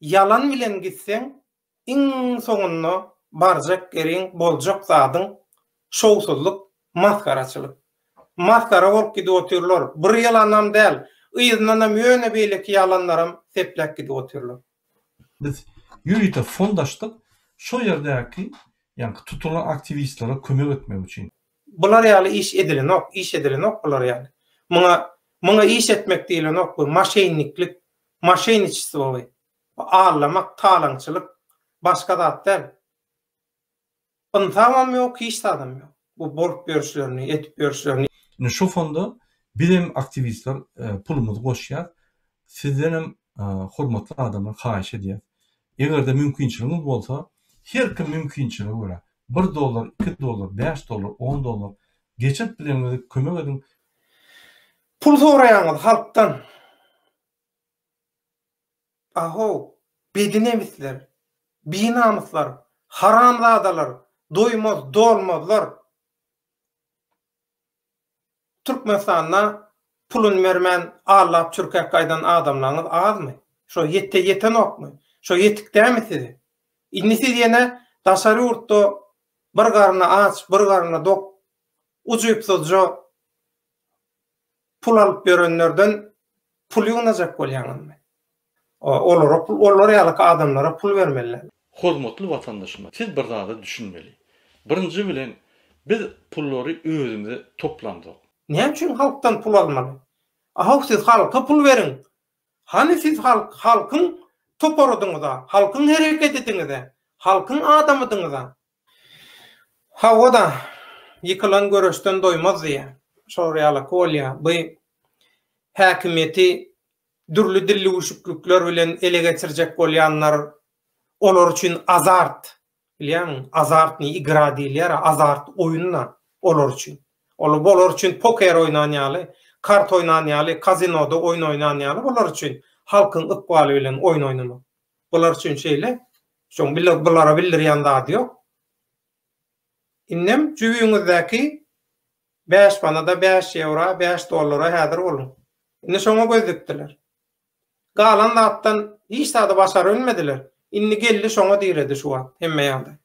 Yalan bilen gitsen, iň soňuna barjak geriň boljak zadyň şowsuzlyk, maskaraçylyk. Maskara bolup gidip oturlar. Bir yalanam däl, yzynyňam ýöne beýleki yalanlarym sepläp gidip oturlar. Biz ýürüýte fondaşdyk, şo ýerdäki ýa-ni tutulan aktivistlere kömek etmek üçin. Bular ýaly iş edilenok bular ýaly. Muňa iş etmek diýilenok bu maşenniklik, maşeniçisi boly. Ağlamak, talaňçylyk, başga zat däl. Tamam ýok, hiç adam ýok. Bu bolup görüşlerini, etip görüşlerini. Şu fonda bilim aktivistler pulumuzu goşýar. Sizden hormatly adamlar haýyş edýär. Egerde mümkinçiligiňiz bolsa, her kim mümkinçilige görä $1, $2, $5, $10 geçip bilen kömek edin. Pul soraýaňyz halkdan. Aho, bedinebitler, binamyslar, haramzadalar, doýmaz, dolmazlar. Türkmenistanda pulun mermen ağlap çürkek gaýdan adamlaryňyz azmy? Şo yeten okmy? Şo yetikdämi sizi? Inni siz ýene daşary urtda bir garna aç, bir garna dok, ujup sözjo pul alyp berenlerden pul ýuňajak bolýaňyzmy? Olar ýaly adamlara pul bermeliler. Hormatly vatandaşlar, siz bir zada düşünmeli. Birinji bilen biz pullary özümizde toplandyk. Näme üçin halkdan pul almaly? Aha siz halka pul verin. Hani siz halkyň toporadyňyza, halkyň hereket etdiňize, halkyň adamydyňyza. Ha o da yıkılan görüşden doymaz diye. Şorayalık olya. Bu hakimiyeti dürlü dilli uşukluklar bilen ele geçirecek bolyanlar olar üçin azart. Bilýän, azart ni igra diýilýär, azart oyunna olar üçin. Olar üçin poker oynanýaly, kart oynanýaly, kazinoda oyun oynanýaly olar üçin halkyň ykbaly bilen oyun oynanýar. Bular üçin şeýle, şoň bulara bildirýän zat ýok. Innem jübüňizdäki 5 panada 5 euro, 5 dollara häzir bolun. Indi şoňa gözükdiler. Galan zatdan hiç zady başary ölmediler. Inni geldi şoňa diýredi şu wagt hemme ýagda.